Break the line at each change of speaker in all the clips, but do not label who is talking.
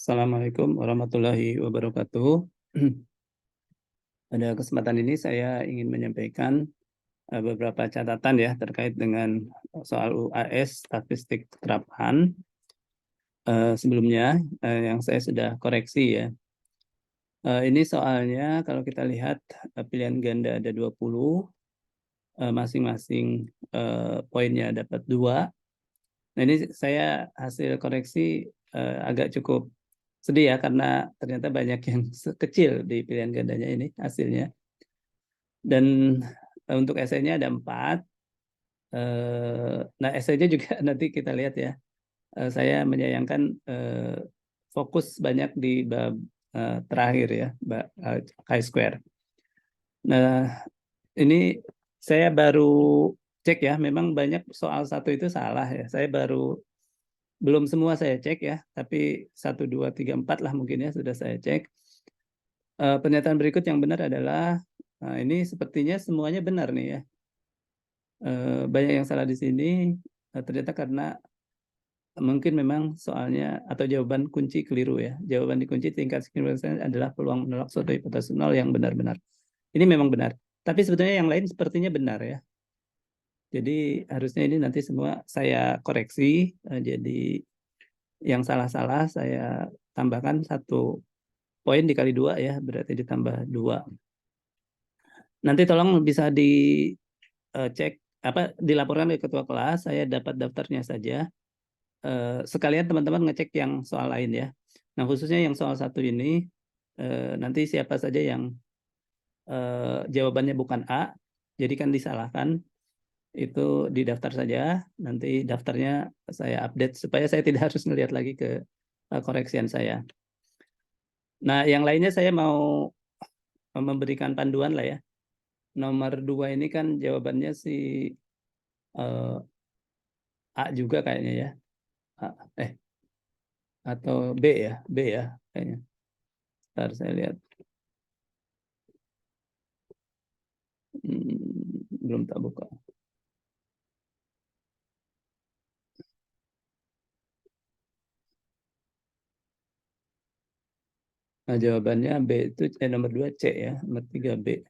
Assalamualaikum warahmatullahi wabarakatuh. Pada kesempatan ini saya ingin menyampaikan beberapa catatan ya terkait dengan soal UAS statistik terapan. Sebelumnya yang saya sudah koreksi ya. Ini soalnya kalau kita lihat pilihan ganda ada 20, masing-masing poinnya dapat 2. Nah ini saya hasil koreksi agak cukup sedih ya karena ternyata banyak yang kecil di pilihan gandanya ini hasilnya. Dan untuk esainya ada 4. Nah esainya juga nanti kita lihat ya. Saya menyayangkan fokus banyak di bab terakhir ya, bab chi-square. Nah ini saya baru cek ya, memang banyak soal 1 itu salah ya. Saya belum semua saya cek ya, tapi 1, 2, 3, 4 lah mungkin ya sudah saya cek. Pernyataan berikut yang benar adalah, ini sepertinya semuanya benar nih ya. Banyak yang salah di sini, ternyata karena mungkin memang soalnya atau jawaban kunci keliru ya. Jawaban dikunci tingkat signifikansi adalah peluang menolak suatu hipotesis nol yang benar-benar. Ini memang benar, tapi sebetulnya yang lain sepertinya benar ya. Jadi harusnya ini nanti semua saya koreksi, jadi yang salah-salah saya tambahkan 1 poin dikali 2 ya, berarti ditambah 2. Nanti tolong bisa dicek dilaporkan ke ketua kelas, saya dapat daftarnya saja. Sekalian teman-teman ngecek yang soal lain ya. Nah khususnya yang soal 1 ini, nanti siapa saja yang jawabannya bukan A, jadi kan disalahkan, itu didaftar saja, nanti daftarnya saya update supaya saya tidak harus melihat lagi ke koreksian saya. Nah yang lainnya saya mau memberikan panduan lah ya. Nomor 2 ini kan jawabannya si A juga kayaknya ya. Atau B ya kayaknya. Ntar saya lihat. Belum tak buka. Nah jawabannya B itu nomor 2 C ya, nomor 3 B.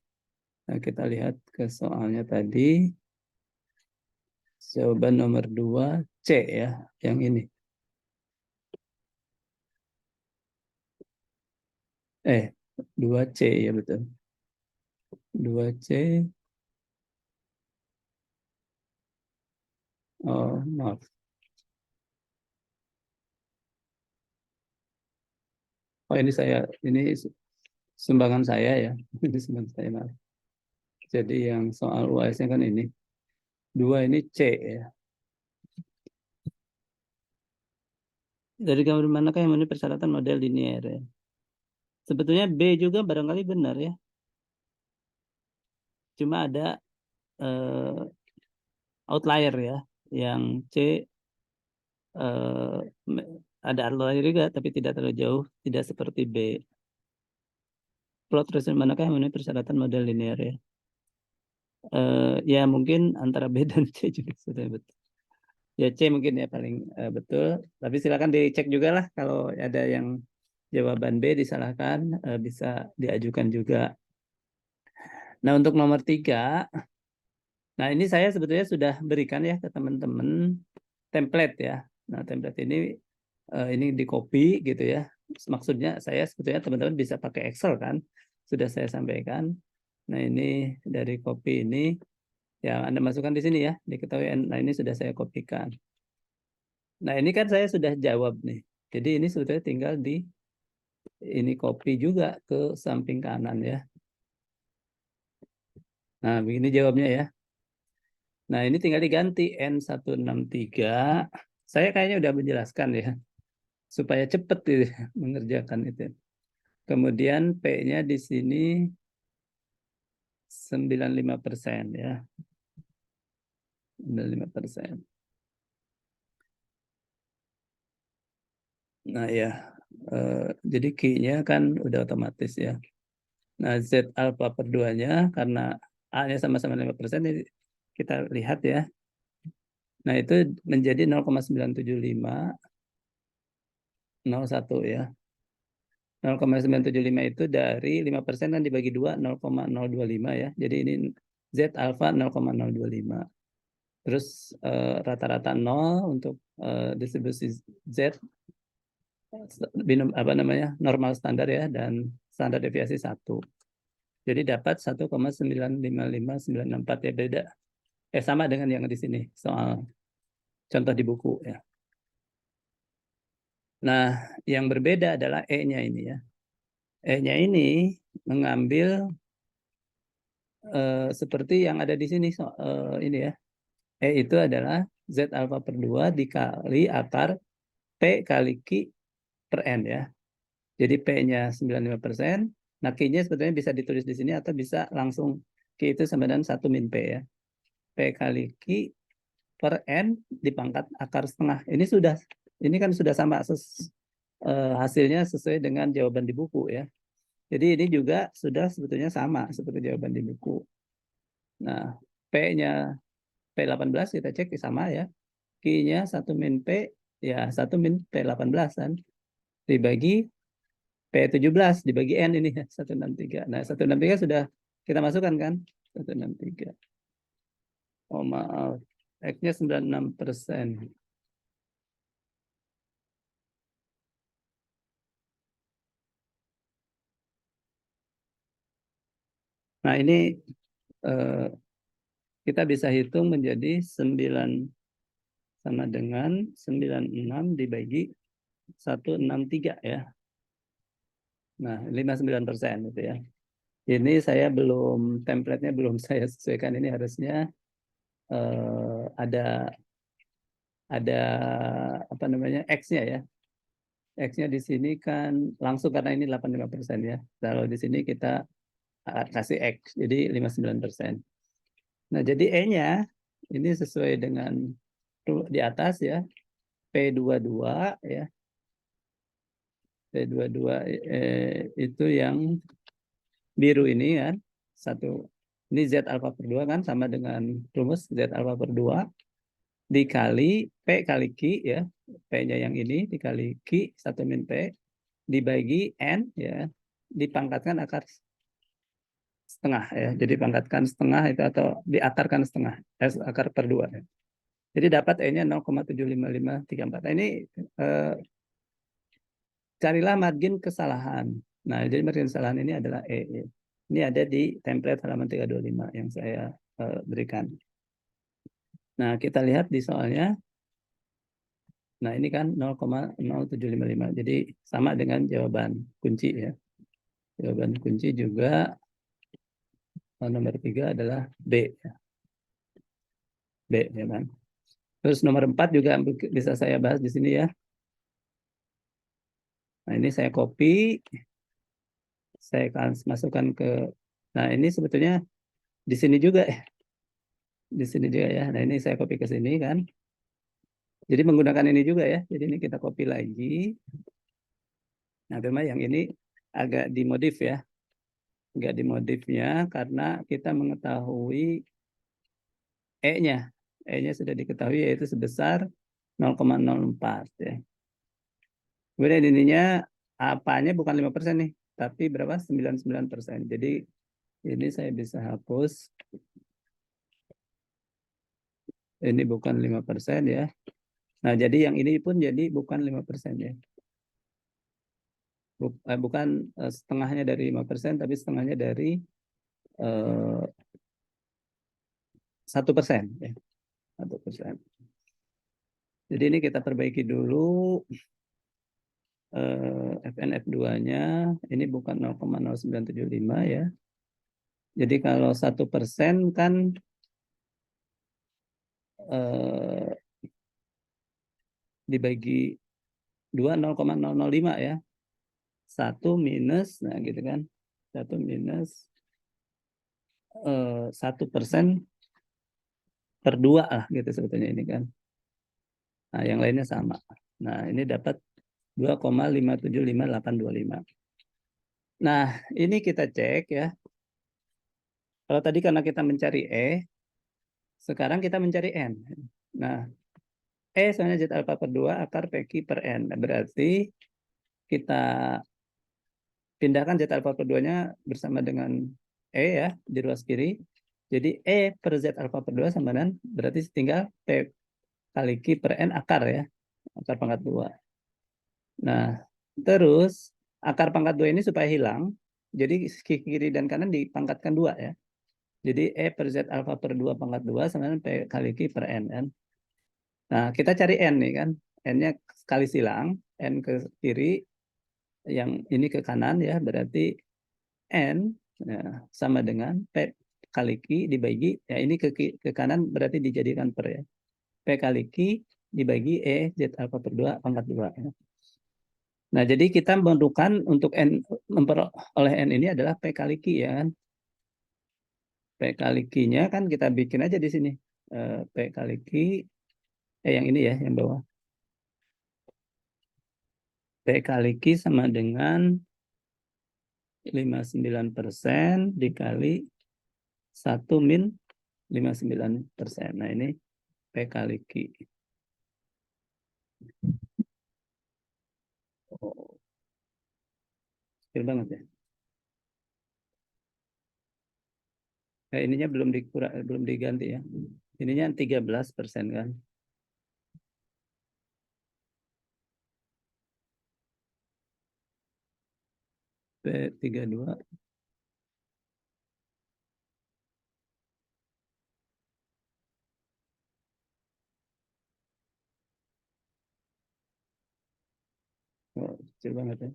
Nah kita lihat ke soalnya tadi. Jawaban nomor 2 C ya, yang ini. 2 C ya betul. 2 C. Oh maaf. Oh ini sumbangan saya ya. Ini sumbangan saya maaf. Jadi yang soal UAS-nya kan ini. 2 ini C ya. Dari gambar manakah yang memenuhi persyaratan model linear ya? Sebetulnya B juga barangkali benar ya. Cuma ada outlier ya. Yang C ada outlier juga tapi tidak terlalu jauh, tidak seperti B. Plot result manakah yang memenuhi persyaratan model linear ya? Ya mungkin antara B dan C juga sudah betul. Ya C mungkin ya paling betul. Tapi silakan dicek juga lah kalau ada yang jawaban B disalahkan, bisa diajukan juga. Nah untuk nomor 3, nah ini saya sebetulnya sudah berikan ya ke teman-teman template ya. Nah template ini di copy gitu ya. Maksudnya saya sebetulnya teman-teman bisa pakai Excel kan, sudah saya sampaikan. Nah ini dari copy ini yang Anda masukkan di sini ya, diketahui. Nah ini sudah saya kopikan. Nah ini kan saya sudah jawab nih. Jadi ini sebetulnya tinggal ini copy juga ke samping kanan ya. Nah begini jawabnya ya. Nah ini tinggal diganti N163. Saya kayaknya udah menjelaskan ya. Supaya cepat mengerjakan itu. Kemudian P-nya di sini 95% ya. 95%. Nah ya, jadi Q-nya kan udah otomatis ya. Nah Z alpha per 2-nya karena A-nya sama-sama 5%, kita lihat ya. Nah itu menjadi 0,97501 ya. 0,975 itu dari 5% kan dibagi 2, 0,025 ya. Jadi ini Z alfa 0,025. Terus rata-rata 0 untuk distribusi Z, apa namanya, normal standar ya, dan standar deviasi 1. Jadi dapat 1,95594 ya, beda. Sama dengan yang di sini, soal contoh di buku ya. Nah, yang berbeda adalah E-nya ini ya. E-nya ini mengambil seperti yang ada di sini, ini ya. E itu adalah Z alfa per 2 dikali akar P kali Q per N ya. Jadi P-nya 95%. Nah, Q-nya sebetulnya bisa ditulis di sini atau bisa langsung Q itu sama dengan 1 min P ya. P kali Q per N dipangkat akar setengah. Ini kan sudah sama hasilnya sesuai dengan jawaban di buku ya. Jadi ini juga sudah sebetulnya sama seperti jawaban di buku. Nah, P-nya P18 kita cek sama ya. Q-nya 1 min P, ya 1 min P18 kan. Dibagi P17, dibagi N ini ya, 163. Nah, 163 sudah kita masukkan kan? 163. Oh maaf, X-nya 96%. Nah, ini eh, kita bisa hitung menjadi 9 sama dengan 96 dibagi 163 ya. Nah, 59% itu ya. Ini saya belum, template-nya belum saya sesuaikan. Ini harusnya ada apa namanya, X-nya ya. X-nya di sini kan langsung karena ini 85% ya. Kalau di sini kita kasih X, jadi 59%. Nah, jadi E-nya ini sesuai dengan di atas ya, P22 ya. P22 itu yang biru ini kan, ini Z alfa per 2 kan sama dengan rumus Z alfa per 2 dikali P kali Q ya. P-nya yang ini dikali Q 1 min P dibagi N ya, dipangkatkan akar setengah ya. Jadi pangkatkan setengah itu atau diakarkan setengah, akar per 2 ya. Jadi dapat E-nya 0,75534. Nah, ini carilah margin kesalahan. Nah, jadi margin kesalahan ini adalah E. Ini ada di template halaman 325 yang saya berikan. Nah, kita lihat di soalnya. Nah, ini kan 0,0755. Jadi sama dengan jawaban kunci ya. Jawaban kunci juga nomor 3 adalah B. B ya kan. Terus nomor 4 juga bisa saya bahas di sini ya. Nah, ini saya copy, saya akan masukkan ke, nah ini sebetulnya di sini juga ya. Di sini juga ya. Nah, ini saya copy ke sini kan. Jadi menggunakan ini juga ya. Jadi ini kita copy lagi. Nah, memang yang ini agak dimodif ya. Agak dimodifnya karena kita mengetahui E-nya. E-nya sudah diketahui yaitu sebesar 0,04 ya. Kemudian ininya apanya bukan 5% nih, tapi berapa? 99%. Jadi ini saya bisa hapus. Ini bukan 5% ya. Nah, jadi yang ini pun jadi bukan 5% ya. Bukan setengahnya dari 5%, tapi setengahnya dari 1% ya. 1%. Jadi ini kita perbaiki dulu FNF 2-nya. Ini bukan 0,0975 ya. Jadi kalau 1% kan dibagi 2 0,005 ya. 1 minus, nah gitu kan. 1 minus 1% per 2 lah gitu sebetulnya ini kan. Nah, yang lainnya sama. Nah, ini dapat 2,575825. Nah, ini kita cek ya. Kalau tadi karena kita mencari E, sekarang kita mencari N. Nah, E soalnya Z alfa per 2 akar PQ per N. Nah, berarti kita pindahkan Z alfa per 2-nya bersama dengan E ya, di ruas kiri. Jadi E per Z alfa per 2 sama dengan, berarti tinggal P kali Q per N akar ya, akar pangkat 2. Nah, terus akar pangkat 2 ini supaya hilang, jadi kiri dan kanan dipangkatkan 2 ya. Jadi E per Z alfa per 2 pangkat 2 sama dengan P kali Q per N kan. Nah, kita cari N nih kan. N-nya sekali silang, N ke kiri, yang ini ke kanan ya, berarti N ya, sama dengan P kali Q dibagi, ya ini ke kanan berarti dijadikan per ya. P kali Q dibagi E Z alfa per 2 pangkat 2 ya. Nah, jadi kita memerlukan untuk N, memperoleh N ini adalah P kali Q ya kan. P kali Q-nya kan kita bikin aja di sini. P kali Q, yang ini ya, yang bawah. P kali Q sama dengan 59% dikali 1 - 59%. Nah, ini P kali Q. Oh, kecil banget ya. Ininya belum diganti ya. Ininya 13% kan. P32. Oh, kecil banget ya.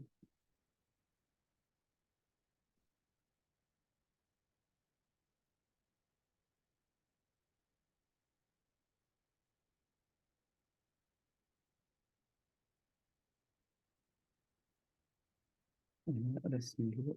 Ada 9.